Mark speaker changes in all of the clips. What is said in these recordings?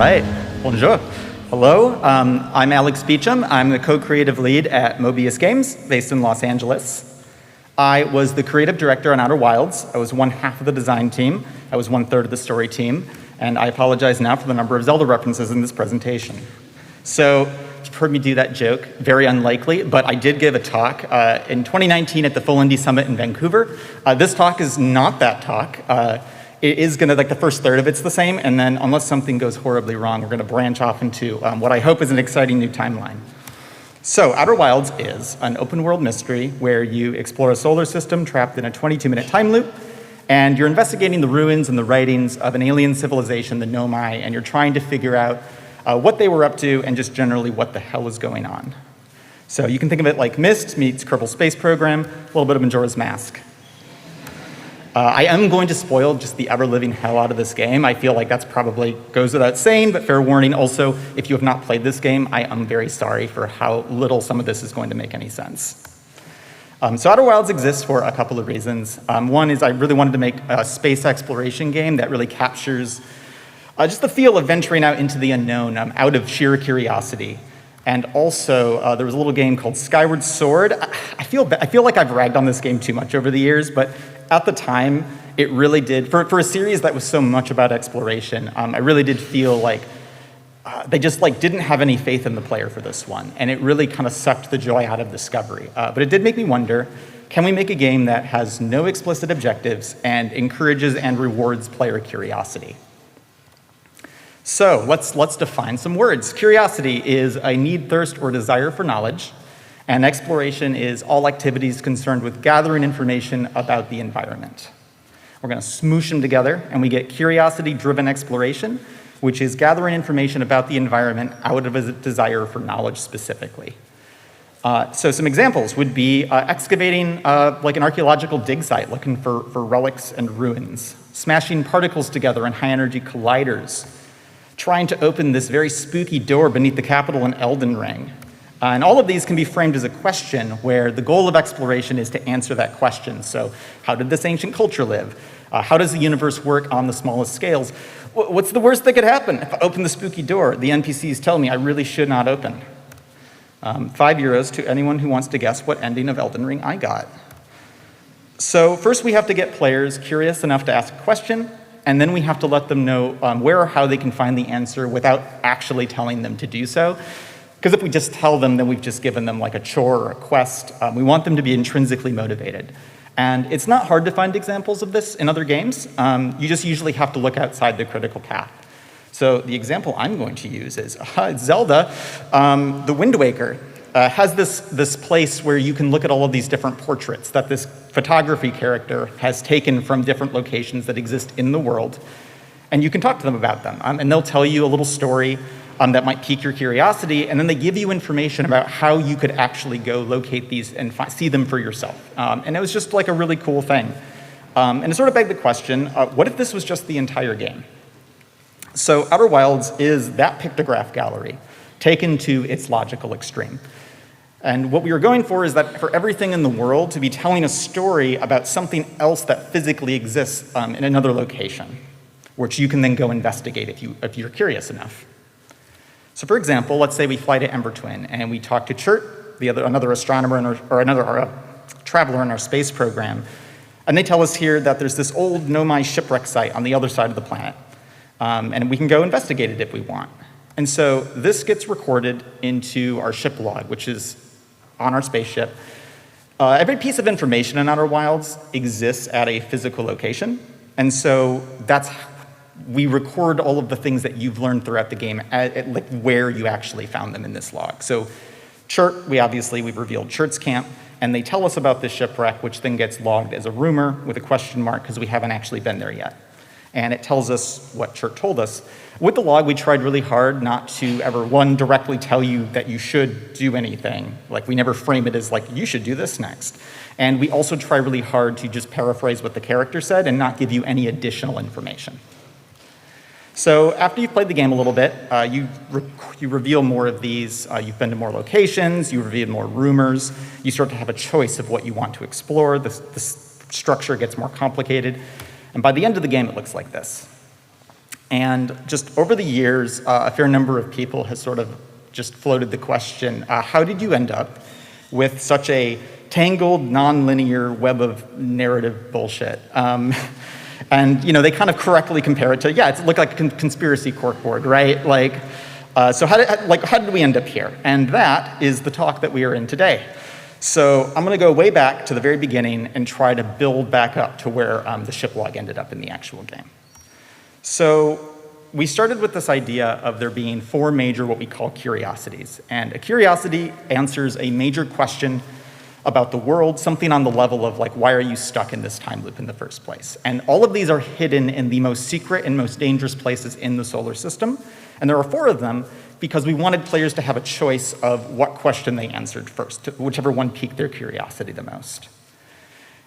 Speaker 1: right, bonjour. Hello, I'm Alex Beecham. I'm the co-creative lead at Mobius Games, based in Los Angeles. I was the creative director on Outer Wilds. I was one half of the design team. I was 1/3 of the story team. And I apologize now for the number of Zelda references in this presentation. So, you've heard me do that joke, very unlikely, but I did give a talk in 2019 at the Full Indie Summit in Vancouver. This talk is not that talk. It is gonna, like the first third of it's the same, and then unless something goes horribly wrong, we're gonna branch off into what I hope is an exciting new timeline. So, Outer Wilds is an open world mystery where you explore a solar system trapped in a 22-minute time loop, and you're investigating the ruins and the writings of an alien civilization, the Nomai, and you're trying to figure out what they were up to and just generally what the hell is going on. So you can think of it like Myst meets Kerbal Space Program, a little bit of Majora's Mask. I am going to spoil just the ever-living hell out of this game. I feel like that's probably goes without saying, but fair warning also, if you have not played this game, I am very sorry for how little some of this is going to make any sense. So Outer Wilds exists for a couple of reasons. One is I really wanted to make a space exploration game that really captures just the feel of venturing out into the unknown out of sheer curiosity. And also, there was a little game called Skyward Sword. I feel like I've ragged on this game too much over the years, but at the time, it really did, for a series that was so much about exploration, I really did feel like they just didn't have any faith in the player for this one, and it really kind of sucked the joy out of discovery. But it did make me wonder, can we make a game that has no explicit objectives and encourages and rewards player curiosity? So let's define some words. Curiosity is a need, thirst, or desire for knowledge, and exploration is all activities concerned with gathering information about the environment. We're going to smoosh them together, and we get curiosity-driven exploration, which is gathering information about the environment out of a desire for knowledge specifically. So some examples would be excavating like an archaeological dig site, looking for relics and ruins, smashing particles together in high-energy colliders, trying to open this very spooky door beneath the Capitol in Elden Ring. And all of these can be framed as a question where the goal of exploration is to answer that question. So how did this ancient culture live? How does the universe work on the smallest scales? What's the worst that could happen? If I open the spooky door, the NPCs tell me I really should not open. €5 to anyone who wants to guess what ending of Elden Ring I got. So first we have to get players curious enough to ask a question, and then we have to let them know where or how they can find the answer without actually telling them to do so. Because if we just tell them, then we've just given them like a chore or a quest. We want them to be intrinsically motivated. And it's not hard to find examples of this in other games. You just usually have to look outside the critical path. So the example I'm going to use is Zelda, the Wind Waker, has this place where you can look at all of these different portraits that this photography character has taken from different locations that exist in the world. And you can talk to them about them. And they'll tell you a little story that might pique your curiosity, and then they give you information about how you could actually go locate these and see them for yourself. And it was just like a really cool thing. And it sort of begged the question, what if this was just the entire game? So Outer Wilds is that pictograph gallery taken to its logical extreme. And what we were going for is that for everything in the world to be telling a story about something else that physically exists in another location, which you can then go investigate if you're curious enough. So for example, let's say we fly to Ember Twin and we talk to Chert, another astronomer or another traveler in our space program, and they tell us here that there's this old Nomai shipwreck site on the other side of the planet, and we can go investigate it if we want. And so this gets recorded into our ship log, which is on our spaceship. Every piece of information in Outer Wilds exists at a physical location, and so we record all of the things that you've learned throughout the game at like where you actually found them in this log. So Chert, we've revealed Chert's camp, and they tell us about this shipwreck, which then gets logged as a rumor with a question mark because we haven't actually been there yet. And it tells us what Chert told us. With the log, we tried really hard not to ever, one, directly tell you that you should do anything. Like, we never frame it as like, you should do this next. And we also try really hard to just paraphrase what the character said and not give you any additional information. So after you've played the game a little bit, you reveal more of these, you've been to more locations, you reveal more rumors, you start to have a choice of what you want to explore, the structure gets more complicated, and by the end of the game it looks like this. And just over the years, a fair number of people has sort of just floated the question, how did you end up with such a tangled, non-linear web of narrative bullshit? And they kind of correctly compare it to, yeah, it looked like a conspiracy corkboard, right? Like, so how did we end up here? And that is the talk that we are in today. So I'm going to go way back to the very beginning and try to build back up to where the ship log ended up in the actual game. So we started with this idea of there being 4 major what we call curiosities. And a curiosity answers a major question about the world, something on the level of like, why are you stuck in this time loop in the first place? And all of these are hidden in the most secret and most dangerous places in the solar system. And there are 4 of them because we wanted players to have a choice of what question they answered first, whichever one piqued their curiosity the most.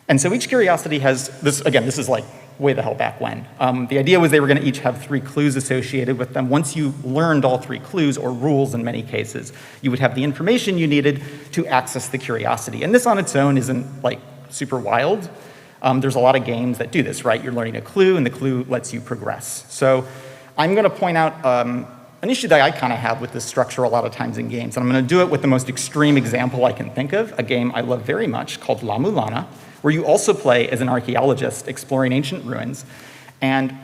Speaker 1: And so each curiosity has this, again, this is like way the hell back when. The idea was they were going to each have 3 clues associated with them. Once you learned all 3 clues, or rules in many cases, you would have the information you needed to access the curiosity. And this on its own isn't like super wild. There's a lot of games that do this, right? You're learning a clue, and the clue lets you progress. So I'm going to point out an issue that I kind of have with this structure a lot of times in games. And I'm going to do it with the most extreme example I can think of, a game I love very much called La Mulana, where you also play as an archaeologist exploring ancient ruins and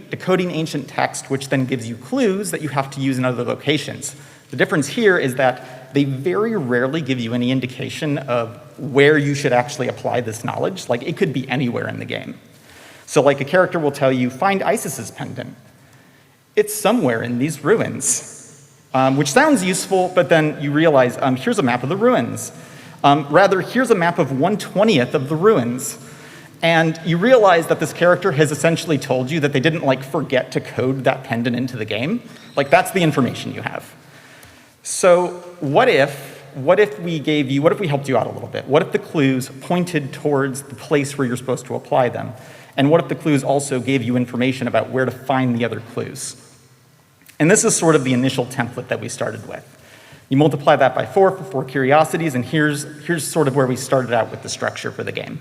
Speaker 1: decoding ancient text, which then gives you clues that you have to use in other locations. The difference here is that they very rarely give you any indication of where you should actually apply this knowledge. Like, it could be anywhere in the game. So like a character will tell you, find Isis's pendant. It's somewhere in these ruins, which sounds useful, but then you realize, here's a map of the ruins. Rather, here's a map of 1/20th of the ruins. And you realize that this character has essentially told you that they didn't like forget to code that pendant into the game. Like, that's the information you have. So what if we helped you out a little bit? What if the clues pointed towards the place where you're supposed to apply them? And what if the clues also gave you information about where to find the other clues? And this is sort of the initial template that we started with. You multiply that by 4 for 4 curiosities, and here's sort of where we started out with the structure for the game.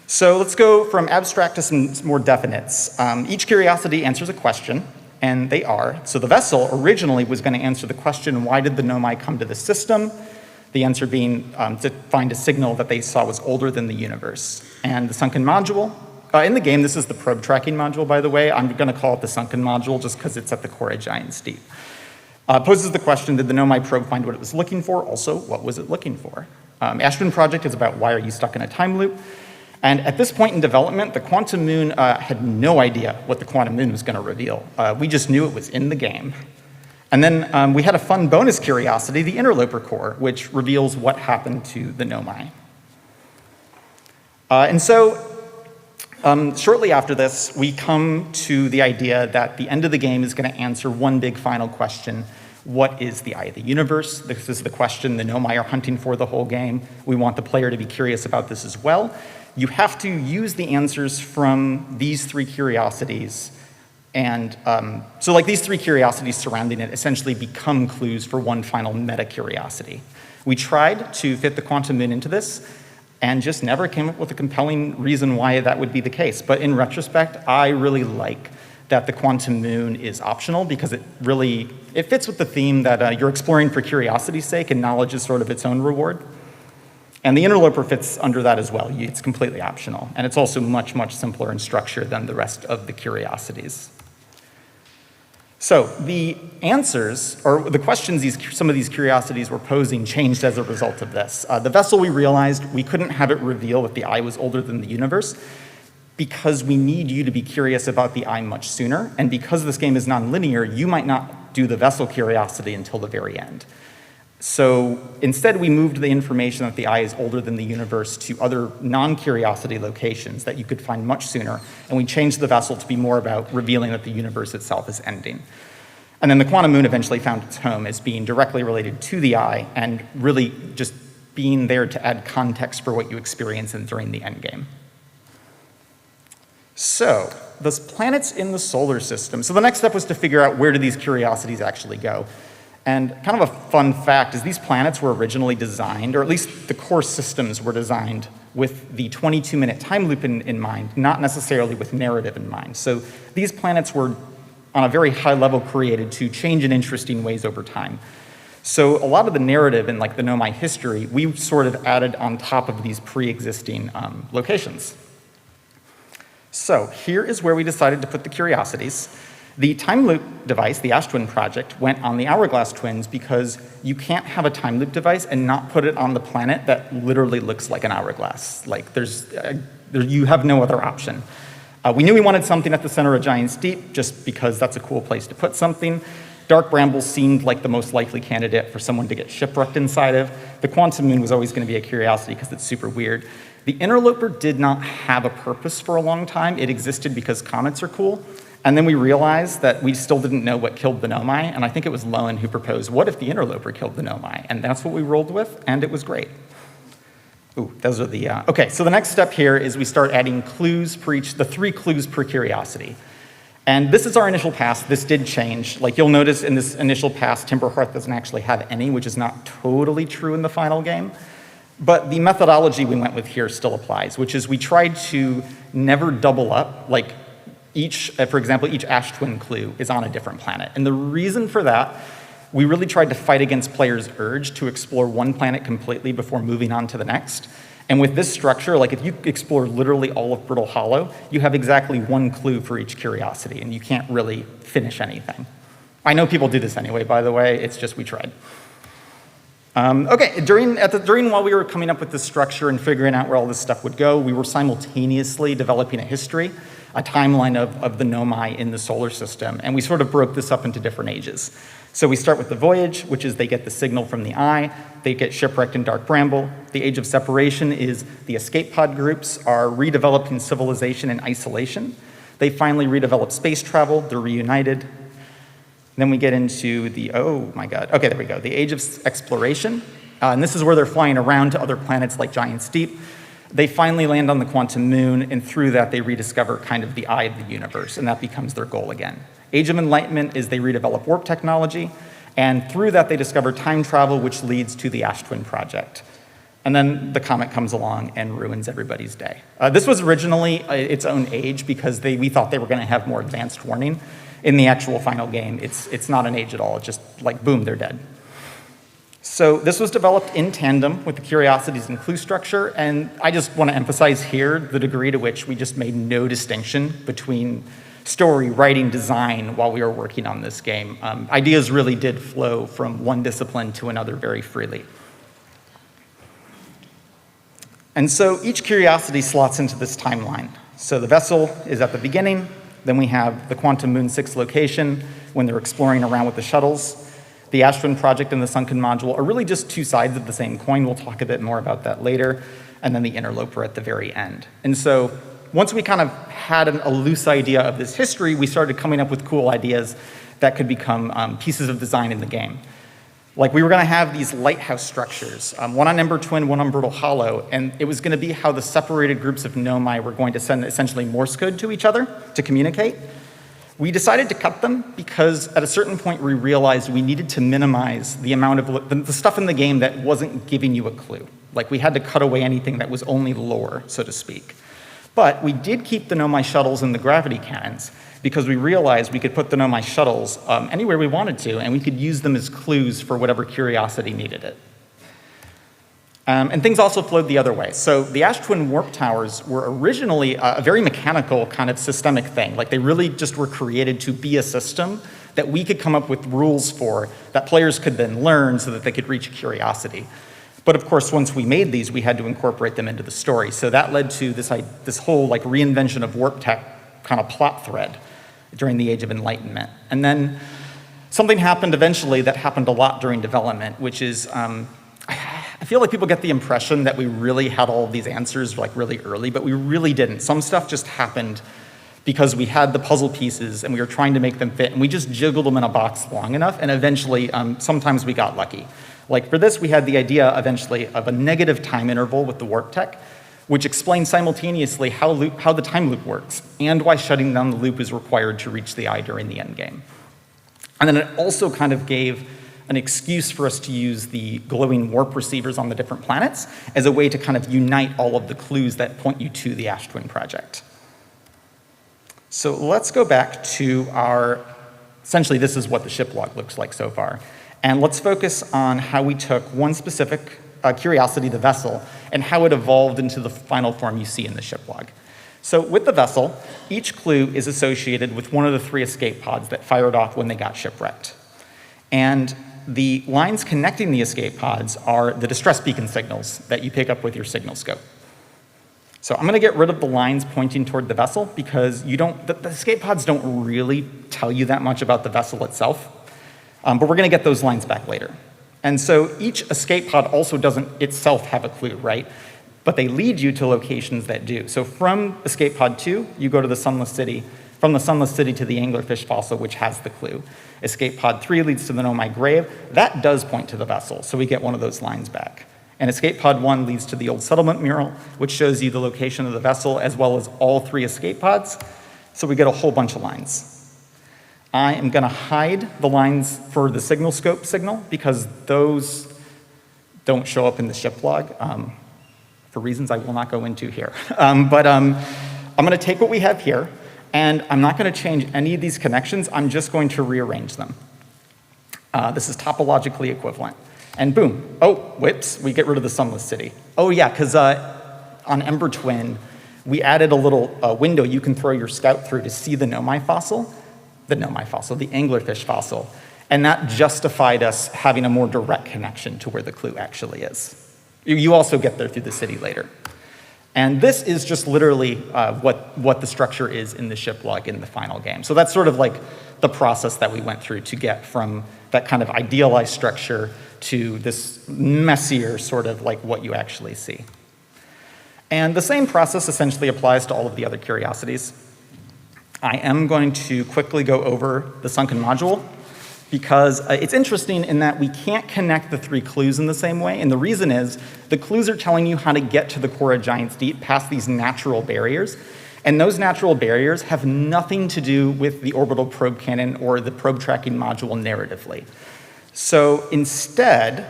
Speaker 1: So let's go from abstract to some more definites. Each curiosity answers a question, and they are. So the vessel originally was going to answer the question, why did the Nomai come to the system? The answer being to find a signal that they saw was older than the universe. And the sunken module, in the game, this is the probe tracking module, by the way. I'm going to call it the sunken module just because it's at the core of Giants Deep. Poses the question, did the Nomai probe find what it was looking for? Also, what was it looking for? Ashton Project is about why are you stuck in a time loop? And at this point in development, the Quantum Moon had no idea what the Quantum Moon was going to reveal. We just knew it was in the game. And then we had a fun bonus curiosity, the Interloper Core, which reveals what happened to the Nomai. And so shortly after this, we come to the idea that the end of the game is going to answer one big final question. What is the eye of the universe? This is the question the Nomai are hunting for the whole game. We want the player to be curious about this as well. You have to use the answers from these 3 curiosities. And so like these 3 curiosities surrounding it essentially become clues for one final meta curiosity. We tried to fit the Quantum Moon into this and just never came up with a compelling reason why that would be the case. But in retrospect, I really like that the Quantum Moon is optional because it fits with the theme that you're exploring for curiosity's sake and knowledge is sort of its own reward. And the Interloper fits under that as well. It's completely optional. And it's also much, much simpler in structure than the rest of the curiosities. So the answers, or the questions some of these curiosities were posing changed as a result of this. The vessel, we realized we couldn't have it reveal that the eye was older than the universe because we need you to be curious about the eye much sooner. And because this game is non-linear, you might not do the vessel curiosity until the very end. So instead, we moved the information that the eye is older than the universe to other non-curiosity locations that you could find much sooner, and we changed the vessel to be more about revealing that the universe itself is ending. And then the Quantum Moon eventually found its home as being directly related to the eye and really just being there to add context for what you experience during the endgame. So, the planets in the solar system. So the next step was to figure out where do these curiosities actually go. And kind of a fun fact is these planets were originally designed, or at least the core systems were designed with the 22-minute time loop in mind, not necessarily with narrative in mind. So these planets were on a very high level created to change in interesting ways over time. So a lot of the narrative in like the Nomai history, we sort of added on top of these pre-existing locations. So here is where we decided to put the curiosities. The time loop device, the Ash Twin project, went on the Hourglass Twins because you can't have a time loop device and not put it on the planet that literally looks like an hourglass. Like you have no other option. We knew we wanted something at the center of Giant's Deep just because that's a cool place to put something. Dark Bramble seemed like the most likely candidate for someone to get shipwrecked inside of. The Quantum Moon was always going to be a curiosity because it's super weird. The Interloper did not have a purpose for a long time. It existed because comets are cool. And then we realized that we still didn't know what killed the Nomai, and I think it was Lowen who proposed, what if the Interloper killed the Nomai? And that's what we rolled with, and it was great. Ooh, those are the, okay, so the next step here is we start adding clues for each, the 3 clues per curiosity. And this is our initial pass. This did change. Like you'll notice in this initial pass, Timberhearth doesn't actually have any, which is not totally true in the final game. But the methodology we went with here still applies, which is we tried to never double up, like for example, each Ash Twin clue is on a different planet. And the reason for that, we really tried to fight against players' urge to explore one planet completely before moving on to the next. And with this structure, like if you explore literally all of Brittle Hollow, you have exactly 1 clue for each curiosity, and you can't really finish anything. I know people do this anyway, by the way, it's just we tried. Okay, during while we were coming up with this structure and figuring out where all this stuff would go, we were simultaneously developing a history, a timeline of the Nomai in the solar system, and we sort of broke this up into different ages. So we start with the Voyage, which is they get the signal from the Eye, they get shipwrecked in Dark Bramble. The Age of Separation is the escape pod groups are redeveloping civilization in isolation. They finally redevelop space travel, they're reunited. Then we get into the, oh my God, okay, there we go, the Age of Exploration. And this is where they're flying around to other planets like Giant's Deep. They finally land on the Quantum Moon, and through that they rediscover kind of the eye of the universe, and that becomes their goal again. Age of Enlightenment is they redevelop warp technology, and through that they discover time travel, which leads to the Ash Twin project. And then the comet comes along and ruins everybody's day. This was originally its own age because we thought they were going to have more advanced warning. In the actual final game, it's not an age at all. It's just like, boom, they're dead. So this was developed in tandem with the curiosities and clue structure, and I just want to emphasize here the degree to which we just made no distinction between story, writing, design while we were working on this game. Ideas really did flow from one discipline to another very freely. And so each curiosity slots into this timeline. So the vessel is at the beginning, then we have the Quantum Moon 6 location when they're exploring around with the shuttles. The Ash Twin project and the Sunken module are really just 2 sides of the same coin. We'll talk a bit more about that later. And then the Interloper at the very end. And so once we kind of had a loose idea of this history, we started coming up with cool ideas that could become pieces of design in the game. Like we were going to have these lighthouse structures, one on Ember Twin, one on Brittle Hollow, and it was going to be how the separated groups of Nomai were going to send essentially Morse code to each other to communicate. We decided to cut them because at a certain point we realized we needed to minimize the amount of the stuff in the game that wasn't giving you a clue. Like we had to cut away anything that was only lore, so to speak. But we did keep the Nomai shuttles in the gravity cannons because we realized we could put the Nomai shuttles anywhere we wanted to, and we could use them as clues for whatever curiosity needed it. And things also flowed the other way. So the Ash Twin warp towers were originally a very mechanical kind of systemic thing. Like they really just were created to be a system that we could come up with rules for that players could then learn so that they could reach curiosity. But of course, once we made these, we had to incorporate them into the story. So that led to this whole like reinvention of warp tech kind of plot thread during the Age of Enlightenment. And then something happened eventually that happened a lot during development, which is I feel like people get the impression that we really had all of these answers like really early, but we really didn't. Some stuff just happened because we had the puzzle pieces and we were trying to make them fit, and we just jiggled them in a box long enough, and eventually, sometimes we got lucky. Like for this, we had the idea eventually of a negative time interval with the warp tech, which explains simultaneously how the time loop works and why shutting down the loop is required to reach the eye during the end game. And then it also kind of gave an excuse for us to use the glowing warp receivers on the different planets as a way to kind of unite all of the clues that point you to the Ash Twin project. So let's go back to essentially this is what the ship log looks like so far. And let's focus on how we took one specific curiosity, the vessel, and how it evolved into the final form you see in the ship log. So with the vessel, each clue is associated with one of the 3 escape pods that fired off when they got shipwrecked. And the lines connecting the escape pods are the distress beacon signals that you pick up with your signal scope. So I'm going to get rid of the lines pointing toward the vessel because the escape pods don't really tell you that much about the vessel itself. But we're going to get those lines back later. And so each escape pod also doesn't itself have a clue, right? But they lead you to locations that do. So from escape pod 2, you go to the Sunless City. From the Sunless City to the anglerfish fossil, which has the clue. Escape pod 3 leads to the Nomai grave. That does point to the vessel, so we get one of those lines back. And escape pod 1 leads to the old settlement mural, which shows you the location of the vessel as well as all 3 escape pods. So we get a whole bunch of lines. I am going to hide the lines for the signal scope signal because those don't show up in the ship log for reasons I will not go into here. I'm going to take what we have here, and I'm not going to change any of these connections. I'm just going to rearrange them. This is topologically equivalent. And boom. Oh, whoops, we get rid of the Sunless City. Oh yeah, because on Ember Twin, we added a little window you can throw your scout through to see the Nomai fossil, the anglerfish fossil. And that justified us having a more direct connection to where the clue actually is. You also get there through the city later. And this is just literally what the structure is in the ship log in the final game. So that's sort of like the process that we went through to get from that kind of idealized structure to this messier sort of like what you actually see. And the same process essentially applies to all of the other curiosities. I am going to quickly go over the sunken module because it's interesting in that we can't connect the 3 clues in the same way. And the reason is the clues are telling you how to get to the core of Giant's Deep past these natural barriers. And those natural barriers have nothing to do with the orbital probe cannon or the probe tracking module narratively. So instead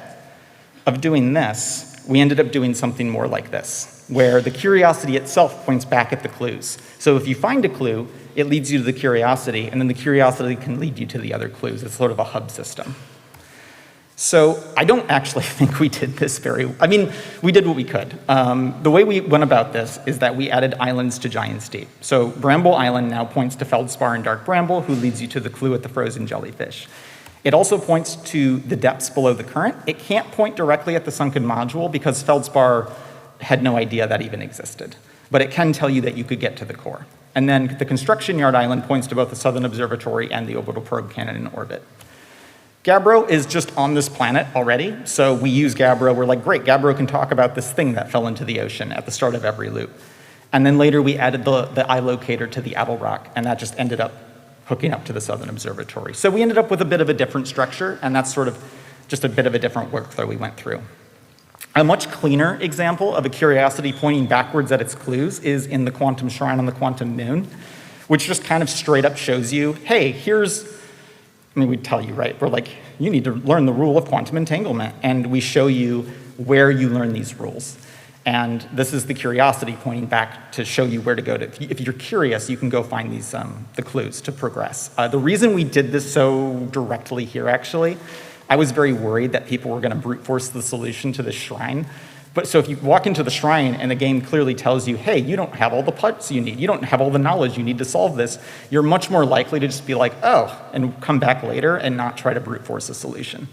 Speaker 1: of doing this, we ended up doing something more like this, where the curiosity itself points back at the clues. So if you find a clue, it leads you to the curiosity, and then the curiosity can lead you to the other clues. It's sort of a hub system. So I don't actually think we did this we did what we could. The way we went about this is that we added islands to Giant's Deep. So Bramble Island now points to Feldspar and Dark Bramble, who leads you to the clue at the frozen jellyfish. It also points to the depths below the current. It can't point directly at the sunken module because Feldspar had no idea that even existed. But it can tell you that you could get to the core. And then the construction yard island points to both the Southern Observatory and the orbital probe cannon in orbit. Gabbro is just on this planet already, so we use Gabbro. We're like, great, Gabbro can talk about this thing that fell into the ocean at the start of every loop. And then later we added the eye locator to the Apple Rock, and that just ended up hooking up to the Southern Observatory. So we ended up with a bit of a different structure, and that's sort of just a bit of a different workflow we went through. A much cleaner example of a curiosity pointing backwards at its clues is in the Quantum Shrine on the Quantum Moon, which just kind of straight up shows you, hey, we'd tell you, right? We're like, you need to learn the rule of quantum entanglement, and we show you where you learn these rules. And this is the curiosity pointing back to show you where to go to. If you're curious, you can go find these the clues to progress. The reason we did this so directly here, actually, I was very worried that people were going to brute force the solution to the shrine. But so if you walk into the shrine and the game clearly tells you, hey, you don't have all the parts you need, you don't have all the knowledge you need to solve this, you're much more likely to just be like, oh, and come back later and not try to brute force a solution.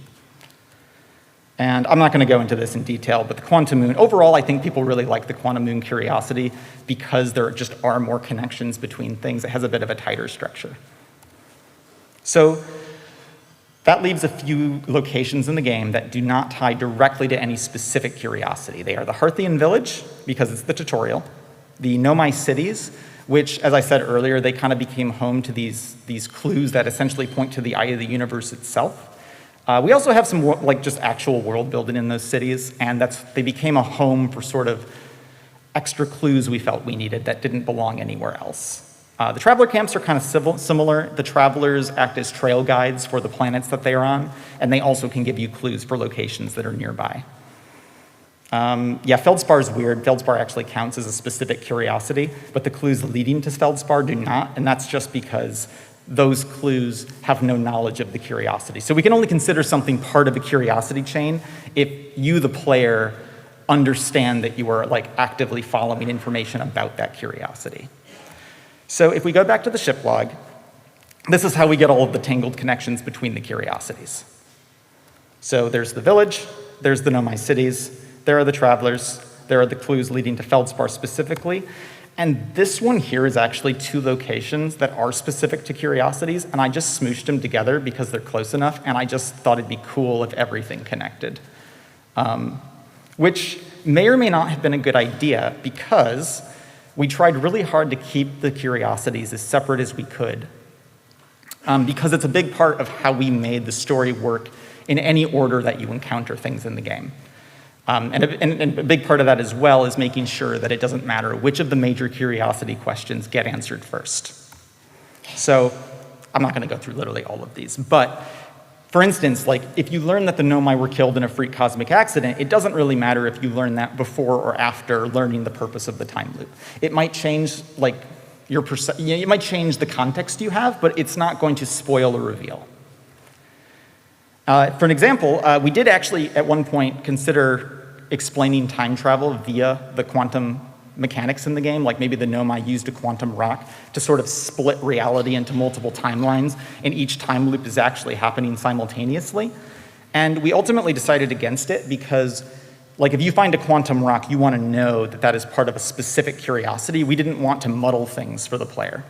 Speaker 1: And I'm not going to go into this in detail, but the Quantum Moon, overall, I think people really like the Quantum Moon curiosity because there just are more connections between things. It has a bit of a tighter structure. So that leaves a few locations in the game that do not tie directly to any specific curiosity. They are the Hearthian Village, because it's the tutorial, the Nomai Cities, which, as I said earlier, they kind of became home to these clues that essentially point to the eye of the universe itself. We also have some just actual world building in those cities, and they became a home for sort of extra clues we felt we needed that didn't belong anywhere else. The traveler camps are kind of similar. The travelers act as trail guides for the planets that they are on, and they also can give you clues for locations that are nearby. Yeah, Feldspar is weird. Feldspar actually counts as a specific curiosity, but the clues leading to Feldspar do not, and that's just because those clues have no knowledge of the curiosity. So we can only consider something part of a curiosity chain if you, the player, understand that you are like actively following information about that curiosity. So if we go back to the ship log, this is how we get all of the tangled connections between the curiosities. So there's the village, there's the Nomai cities, there are the travelers, there are the clues leading to Feldspar specifically, and this one here is actually 2 locations that are specific to curiosities, and I just smooshed them together because they're close enough, and I just thought it'd be cool if everything connected. Which may or may not have been a good idea because we tried really hard to keep the curiosities as separate as we could, because it's a big part of how we made the story work in any order that you encounter things in the game. And a big part of that as well is making sure that it doesn't matter which of the major curiosity questions get answered first. So I'm not going to go through literally all of these, but for instance, like if you learn that the Nomai were killed in a freak cosmic accident, it doesn't really matter if you learn that before or after learning the purpose of the time loop. It might change like it might change the context you have, but it's not going to spoil a reveal. For an example, we did actually at one point consider explaining time travel via the quantum mechanics in the game, like maybe the Nomai used a quantum rock to sort of split reality into multiple timelines, and each time loop is actually happening simultaneously. And we ultimately decided against it because, like, if you find a quantum rock, you want to know that that is part of a specific curiosity. We didn't want to muddle things for the player.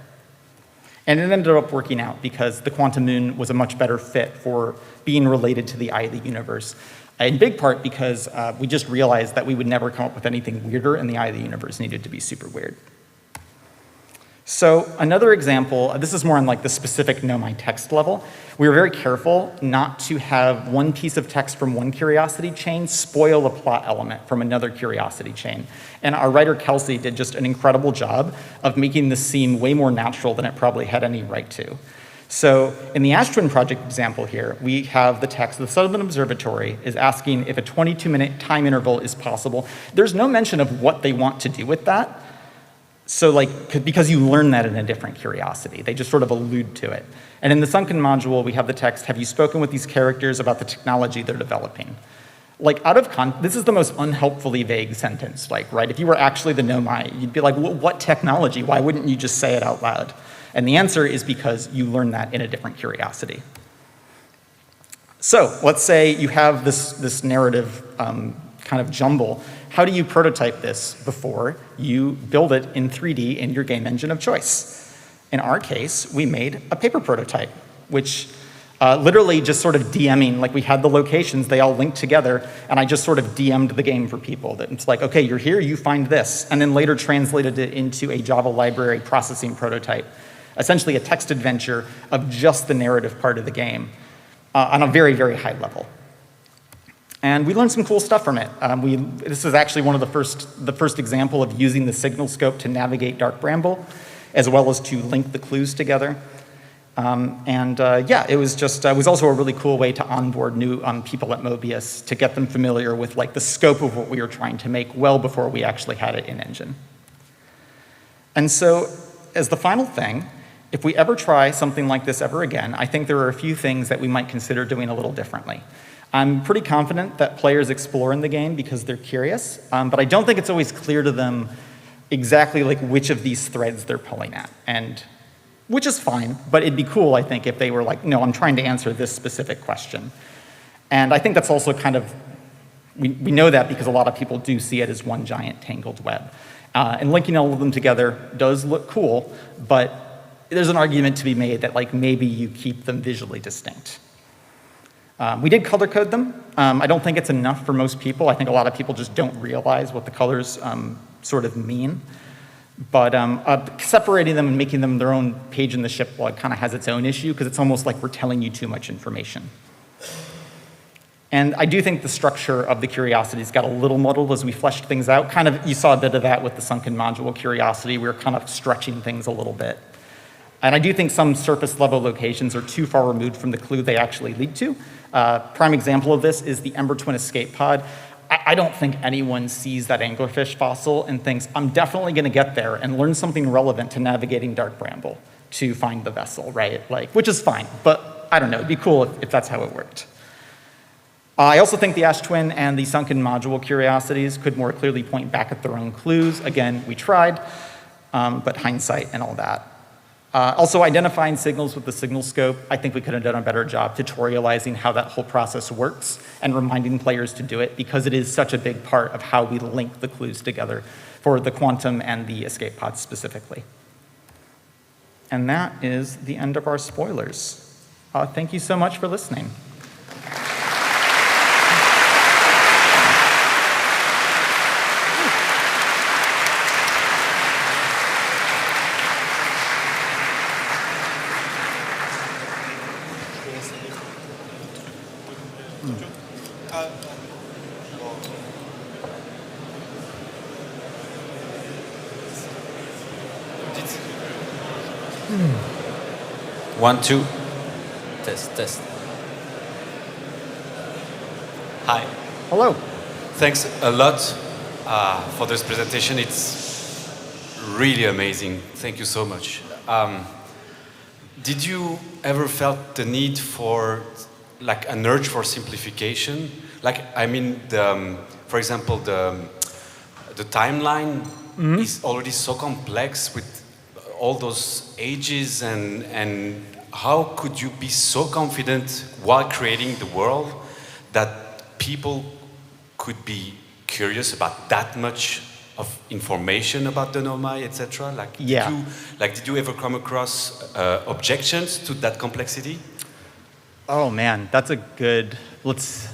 Speaker 1: And it ended up working out because the quantum moon was a much better fit for being related to the eye of the universe. In big part because we just realized that we would never come up with anything weirder, and the eye of the universe needed to be super weird. So another example, this is more on like the specific Nomai text level. We were very careful not to have one piece of text from one curiosity chain spoil a plot element from another curiosity chain. And our writer, Kelsey, did just an incredible job of making this seem way more natural than it probably had any right to. So in the Ashtwin project example here, we have the text, the Southern Observatory is asking if a 22-minute time interval is possible. There's no mention of what they want to do with that. So like, because you learn that in a different curiosity, they just sort of allude to it. And in the Sunken module, we have the text, have you spoken with these characters about the technology they're developing? Like this is the most unhelpfully vague sentence, like, right? If you were actually the Nomai, you'd be like, what technology? Why wouldn't you just say it out loud? And the answer is because you learn that in a different curiosity. So let's say you have this narrative kind of jumble. How do you prototype this before you build it in 3D in your game engine of choice? In our case, we made a paper prototype, which literally just sort of DMing, like we had the locations, they all linked together, and I just sort of DM'd the game for people. That it's like, okay, you're here, you find this, and then later translated it into a Java library processing prototype, essentially a text adventure of just the narrative part of the game on a very, very high level. And we learned some cool stuff from it. This is actually one of the first example of using the signal scope to navigate Dark Bramble, as well as to link the clues together. Yeah, it was also a really cool way to onboard new people at Mobius to get them familiar with like the scope of what we were trying to make well before we actually had it in engine. And so, as the final thing, if we ever try something like this ever again, I think there are a few things that we might consider doing a little differently. I'm pretty confident that players explore in the game because they're curious, but I don't think it's always clear to them exactly like which of these threads they're pulling at, and which is fine, but it'd be cool, I think, if they were like, no, I'm trying to answer this specific question. And I think that's also kind of, we know that because a lot of people do see it as one giant tangled web. And linking all of them together does look cool, but there's an argument to be made that like maybe you keep them visually distinct. We did color code them. I don't think it's enough for most people. I think a lot of people just don't realize what the colors sort of mean. But separating them and making them their own page in the ship log kind of has its own issue because it's almost like we're telling you too much information. And I do think the structure of the curiosities got a little muddled as we fleshed things out. Kind of, you saw a bit of that with the Sunken module curiosity. We were kind of stretching things a little bit. And I do think some surface level locations are too far removed from the clue they actually lead to. Prime example of this is the Ember Twin escape pod. I don't think anyone sees that anglerfish fossil and thinks, I'm definitely gonna get there and learn something relevant to navigating Dark Bramble to find the vessel, right? Like, which is fine, but I don't know, it'd be cool if that's how it worked. I also think the Ash Twin and the sunken module curiosities could more clearly point back at their own clues. Again, we tried, but hindsight and all that. Also, identifying signals with the signal scope, I think we could have done a better job tutorializing how that whole process works and reminding players to do it because it is such a big part of how we link the clues together for the quantum and the escape pods specifically. And that is the end of our spoilers. Thank you so much for listening.
Speaker 2: One, two. Test. Hi.
Speaker 1: Hello.
Speaker 2: Thanks a lot for this presentation. It's really amazing. Thank you so much. Did you ever felt the need for, like, an urge for simplification? Like, I mean, for example, the timeline is already so complex with all those ages and how could you be so confident while creating the world that people could be curious about that much of information about the Nomai, etc.? Like,
Speaker 1: yeah.
Speaker 2: Did you ever come across objections to that complexity?
Speaker 1: Oh man, that's a good. That's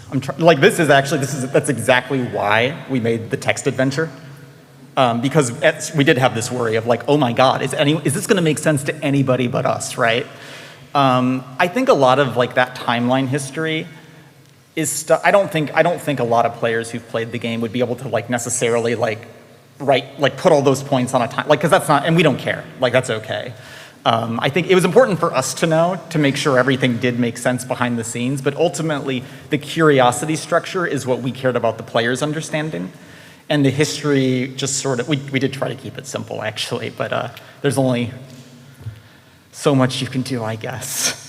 Speaker 1: exactly why we made the text adventure. Because we did have this worry of like, oh my God, is this going to make sense to anybody but us, right? I think a lot of like that timeline history is stuff. I don't think a lot of players who've played the game would be able to like necessarily like put all those points on a time, like, because that's not, and we don't care. Like, that's okay. I think it was important for us to know to make sure everything did make sense behind the scenes, but ultimately the curiosity structure is what we cared about the players understanding. And the history just sort of, we did try to keep it simple actually, but there's only so much you can do, I guess.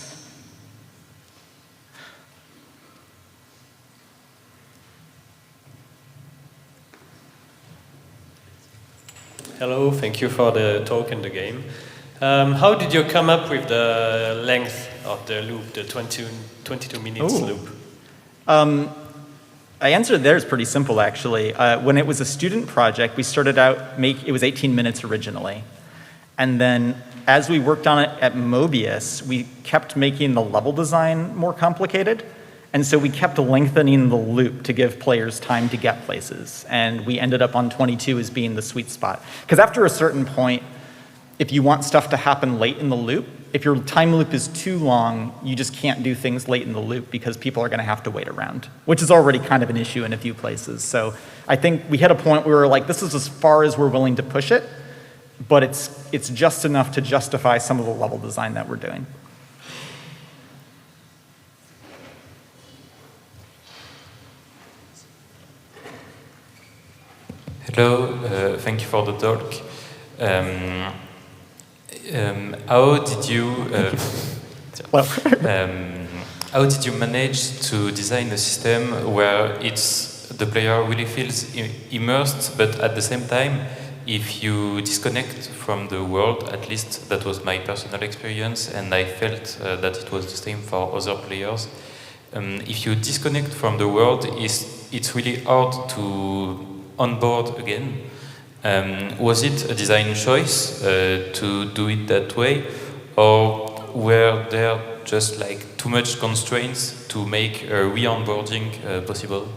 Speaker 3: Hello, thank you for the talk and the game. How did you come up with the length of the loop, the 22 minutes loop?
Speaker 1: I answered there is pretty simple, actually. When it was a student project, we started out, it was 18 minutes originally. And then as we worked on it at Mobius, we kept making the level design more complicated. And so we kept lengthening the loop to give players time to get places. And we ended up on 22 as being the sweet spot. Because after a certain point, if you want stuff to happen late in the loop, if your time loop is too long, you just can't do things late in the loop because people are going to have to wait around, which is already kind of an issue in a few places. So I think we hit a point where we were like, this is as far as we're willing to push it, but it's just enough to justify some of the level design that we're doing.
Speaker 4: Hello, thank you for the talk. How did you how did you manage to design a system where the player really feels immersed, but at the same time, if you disconnect from the world, at least that was my personal experience, and I felt that it was the same for other players. If you disconnect from the world, it's really hard to onboard again. Was it a design choice to do it that way, or were there just like too much constraints to make re-onboarding possible?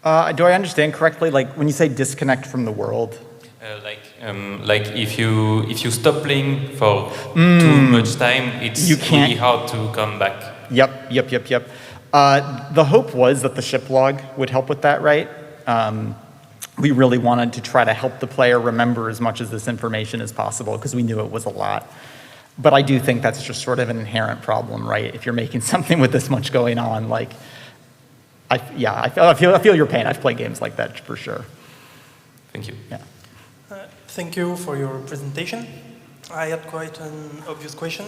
Speaker 1: Do I understand correctly? Like when you say disconnect from the world?
Speaker 4: Like if you stop playing for too much time, it's really hard to come back.
Speaker 1: Yep. The hope was that the ship log would help with that, right? we really wanted to try to help the player remember as much of this information as possible because we knew it was a lot. But I do think that's just sort of an inherent problem, right? If you're making something with this much going on, like, I feel your pain. I've played games like that for sure.
Speaker 4: Thank you.
Speaker 1: Yeah.
Speaker 5: Thank you for your presentation. I had quite an obvious question.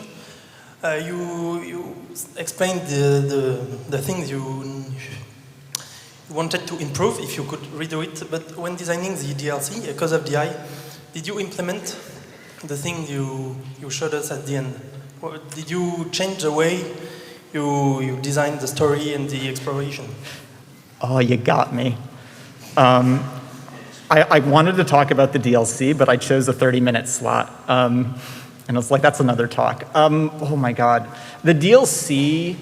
Speaker 5: You explained the things you wanted to improve, if you could redo it, but when designing the DLC, Cause of DI, did you implement the thing you showed us at the end? Or did you change the way you designed the story and the exploration?
Speaker 1: Oh, you got me. I wanted to talk about the DLC, but I chose a 30-minute slot. And I was like, that's another talk. Oh my God. The DLC,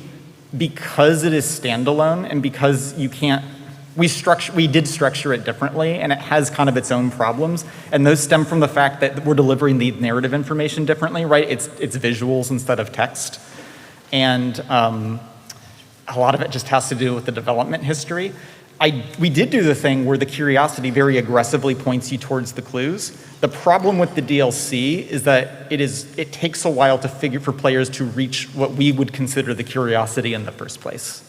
Speaker 1: because it is standalone and because you can't, we did structure it differently, and it has kind of its own problems. And those stem from the fact that we're delivering the narrative information differently, right? It's visuals instead of text. And a lot of it just has to do with the development history. We did do the thing where the curiosity very aggressively points you towards the clues. The problem with the DLC is that it takes a while for players to reach what we would consider the curiosity in the first place.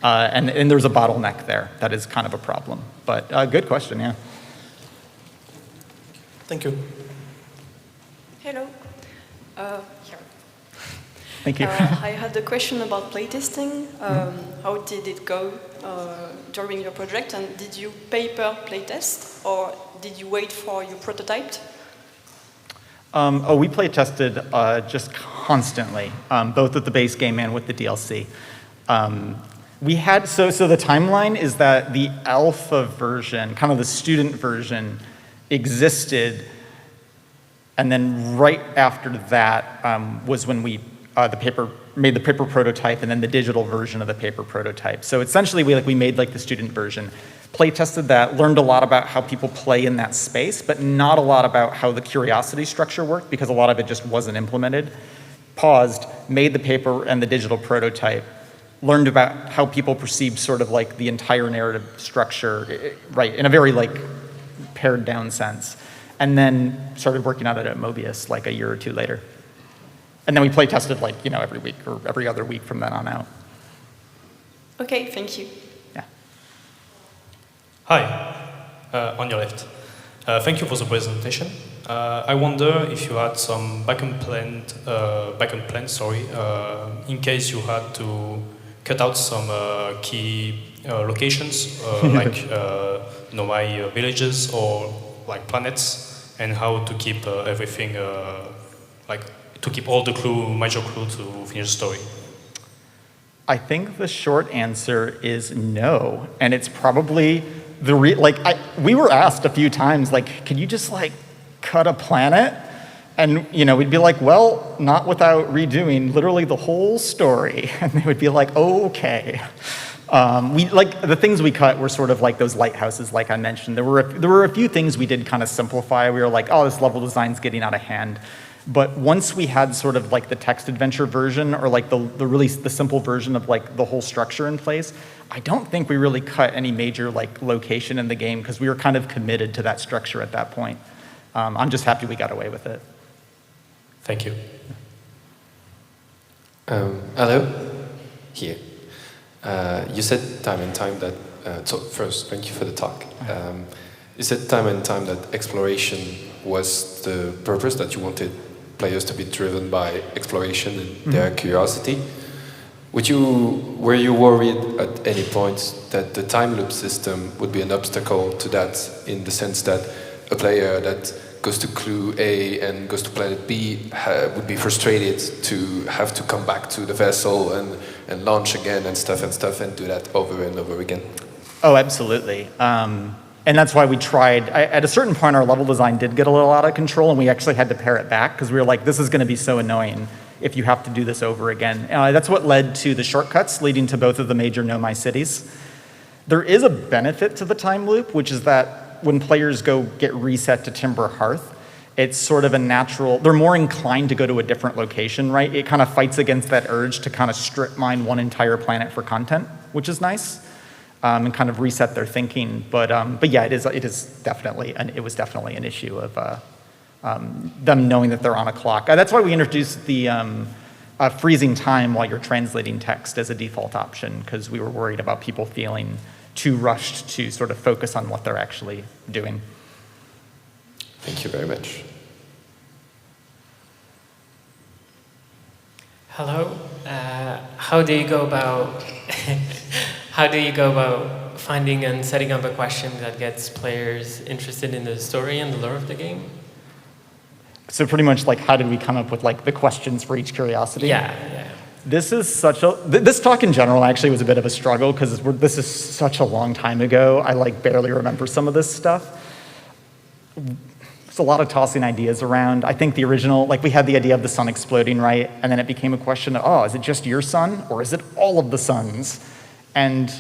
Speaker 1: And there's a bottleneck there. That is kind of a problem. But good question, yeah.
Speaker 5: Thank you.
Speaker 6: Hello. Here.
Speaker 1: Thank you.
Speaker 6: I had a question about playtesting. How did it go during your project, and did you paper playtest, or did you wait for your prototype?
Speaker 1: We playtested just constantly, both with the base game and with the DLC. So the timeline is that the alpha version, kind of the student version, existed, and then right after that was when we made the paper prototype and then the digital version of the paper prototype. So essentially we made like the student version, play tested that, learned a lot about how people play in that space, but not a lot about how the curiosity structure worked because a lot of it just wasn't implemented. Paused, made the paper and the digital prototype, learned about how people perceived sort of like the entire narrative structure, right, in a very like pared down sense. And then started working on it at Mobius like a year or two later. And then we play tested like, every week or every other week from then on out.
Speaker 6: Okay, thank you.
Speaker 1: Yeah.
Speaker 7: Hi, on your left. Thank you for the presentation. I wonder if you had some backup plan, in case you had to cut out some key locations, like my villages or like planets, and how to keep everything to keep all the major clue to finish the story?
Speaker 1: I think the short answer is no, and it's probably we were asked a few times, like, can you just like cut a planet? And we'd be like, well, not without redoing literally the whole story. And they would be like, okay. The things we cut were sort of like those lighthouses, like I mentioned. There were a few things we did kind of simplify. We were like, oh, this level design's getting out of hand. But once we had sort of like the text adventure version or like the simple version of like the whole structure in place, I don't think we really cut any major like location in the game because we were kind of committed to that structure at that point. I'm just happy we got away with it.
Speaker 7: Thank you.
Speaker 8: Hello, here. You said time and time that, so first, thank you for the talk. You said time and time that exploration was the purpose, that you wanted players to be driven by exploration and their curiosity. Were you worried at any point that the time loop system would be an obstacle to that, in the sense that a player that goes to clue A and goes to planet B would be frustrated to have to come back to the vessel and launch again and stuff and do that over and over again?
Speaker 1: Oh, absolutely. And that's why we tried. At a certain point, our level design did get a little out of control, and we actually had to pare it back because we were like, this is going to be so annoying if you have to do this over again. That's what led to the shortcuts leading to both of the major Nomai cities. There is a benefit to the time loop, which is that when players get reset to Timber Hearth, it's sort of a natural, they're more inclined to go to a different location, right? It kind of fights against that urge to kind of strip mine one entire planet for content, which is nice. and kind of reset their thinking. But yeah, it was definitely an issue of them knowing that they're on a clock. That's why we introduced the freezing time while you're translating text as a default option, because we were worried about people feeling too rushed to sort of focus on what they're actually doing.
Speaker 8: Thank you very much.
Speaker 9: Hello. How do you go about finding and setting up a question that gets players interested in the story and the lore of the game?
Speaker 1: So pretty much like, how did we come up with like the questions for each curiosity?
Speaker 9: Yeah.
Speaker 1: This is this talk in general actually was a bit of a struggle because this is such a long time ago. I like barely remember some of this stuff. There's a lot of tossing ideas around. I think the original, like we had the idea of the sun exploding, right? And then it became a question of, oh, is it just your sun or is it all of the suns? And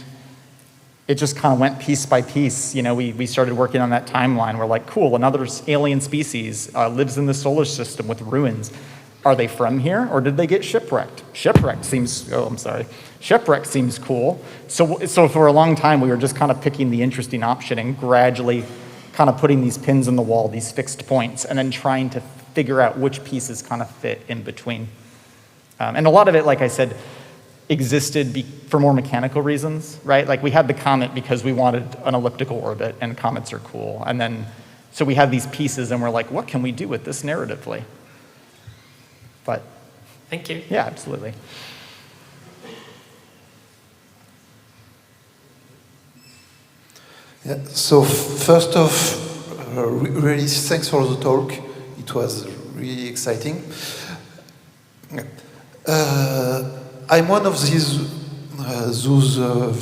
Speaker 1: it just kind of went piece by piece. You know, we started working on that timeline. We're like, cool, another alien species lives in the solar system with ruins. Are they from here, or did they get shipwrecked? Shipwrecked seems cool. So for a long time, we were just kind of picking the interesting option and gradually kind of putting these pins in the wall, these fixed points, and then trying to figure out which pieces kind of fit in between. And a lot of it, like I said, existed for more mechanical reasons, right? Like we had the comet because we wanted an elliptical orbit, and comets are cool. And then, so we had these pieces, and we're like, what can we do with this narratively? But
Speaker 9: thank you.
Speaker 1: Yeah, absolutely.
Speaker 10: Yeah, so first off, really thanks for the talk. It was really exciting. I'm one of those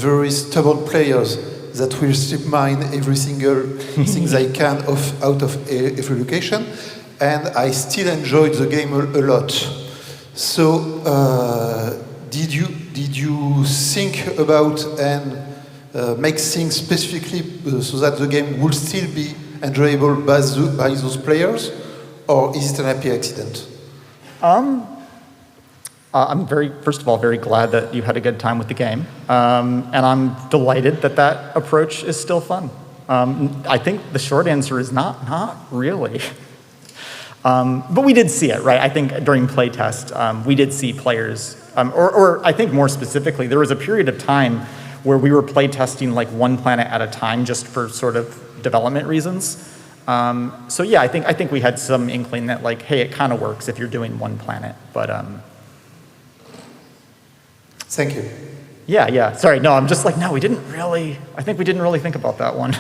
Speaker 10: very stubborn players that will strip mine every single thing they can out of every location, and I still enjoyed the game a lot. So, did you think about and make things specifically so that the game would still be enjoyable by those players, or is it an happy accident?
Speaker 1: I'm first of all, very glad that you had a good time with the game. And I'm delighted that approach is still fun. I think the short answer is not really. But we did see it, right? I think during playtest, we did see players, or I think more specifically, there was a period of time where we were playtesting like one planet at a time just for sort of development reasons. So yeah, I think we had some inkling that like, hey, it kind of works if you're doing one planet, but
Speaker 10: Thank you.
Speaker 1: Yeah. Sorry, no, I'm just like, no, I think we didn't really think about that one.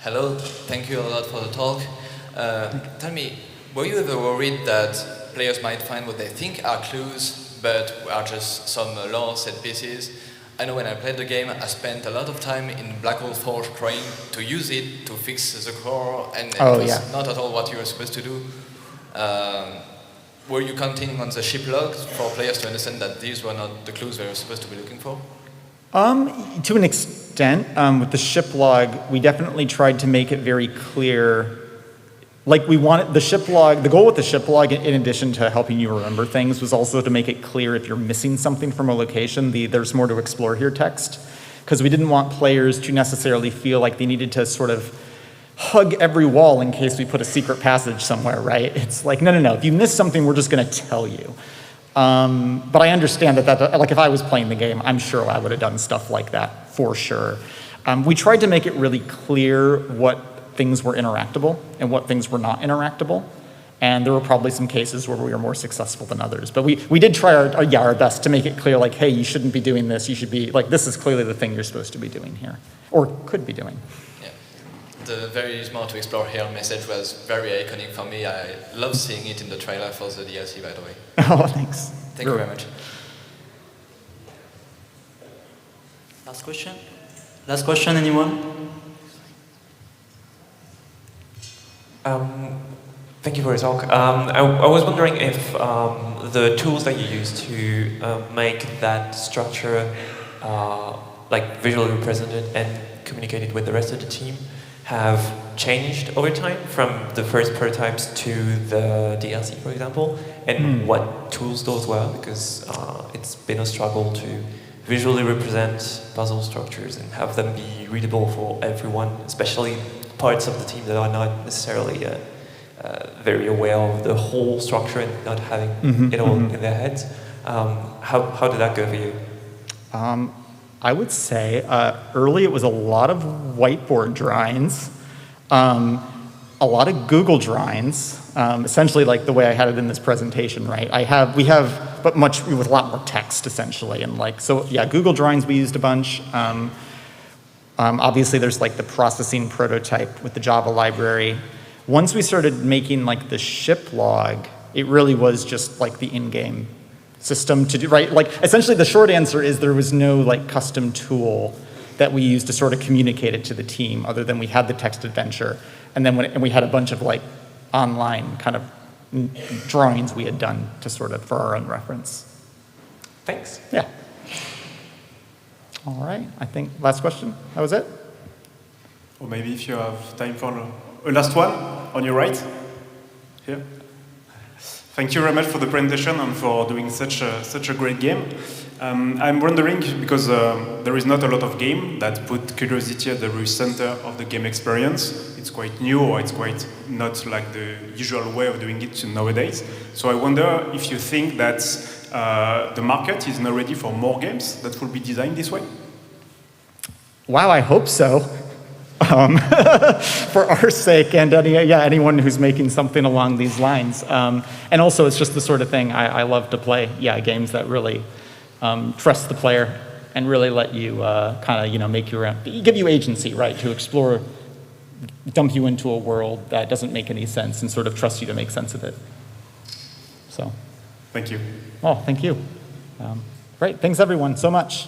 Speaker 11: Hello, thank you a lot for the talk. Tell me, were you ever worried that players might find what they think are clues, but are just some lore set pieces? I know when I played the game, I spent a lot of time in Black Hole Forge trying to use it to fix the core, and it was not at all what you were supposed to do. Were you counting on the ship logs for players to understand that these were not the clues they were supposed to be looking for?
Speaker 1: To an extent, with the ship log, we definitely tried to make it very clear. Like we wanted the ship log, the goal with the ship log, in addition to helping you remember things, was also to make it clear if you're missing something from a location, there's more to explore here text. Because we didn't want players to necessarily feel like they needed to sort of hug every wall in case we put a secret passage somewhere, right? It's like, no. If you miss something, we're just going to tell you. But I understand that, like if I was playing the game, I'm sure I would have done stuff like that for sure. We tried to make it really clear what things were interactable and what things were not interactable. And there were probably some cases where we were more successful than others. But we did try our best to make it clear, like, hey, you shouldn't be doing this. You should be, like, this is clearly the thing you're supposed to be doing here, or could be doing.
Speaker 11: The very smart to explore here message was very iconic for me. I love seeing it in the trailer for the DLC, by the way.
Speaker 1: Oh, thanks.
Speaker 11: Thank you very much.
Speaker 12: Last question, anyone?
Speaker 13: Thank you for your talk. I was wondering if the tools that you use to make that structure like visually represented and communicated with the rest of the team have changed over time from the first prototypes to the DLC, for example, and what tools those were, because it's been a struggle to visually represent puzzle structures and have them be readable for everyone, especially parts of the team that are not necessarily very aware of the whole structure and not having it all in their heads. How did that go for you?
Speaker 1: I would say early it was a lot of whiteboard drawings, a lot of Google drawings, essentially like the way I had it in this presentation, right? We have, but much with a lot more text essentially, and like, so yeah, Google drawings we used a bunch. Obviously there's like the processing prototype with the Java library. Once we started making like the ship log, it really was just like the in-game system to do, right? Like essentially the short answer is there was no like custom tool that we used to sort of communicate it to the team other than we had the text adventure. And then and we had a bunch of like online kind of drawings we had done to sort of, for our own reference.
Speaker 13: Thanks.
Speaker 1: Yeah. All right, I think last question, that was it?
Speaker 14: Or maybe if you have time for a last one, on your right, here. Thank you very much for the presentation and for doing such a great game. I'm wondering, because there is not a lot of game that put curiosity at the very center of the game experience. It's quite new, or it's quite not like the usual way of doing it nowadays. So I wonder if you think that the market is now ready for more games that will be designed this way?
Speaker 1: Wow, I hope so. For our sake and anyone who's making something along these lines. And also it's just the sort of thing I love to play, games that really trust the player and really let you kind of, make you around, give you agency, right, to explore, dump you into a world that doesn't make any sense and sort of trust you to make sense of it. So.
Speaker 14: Thank you.
Speaker 1: Oh, thank you. Great, thanks everyone so much.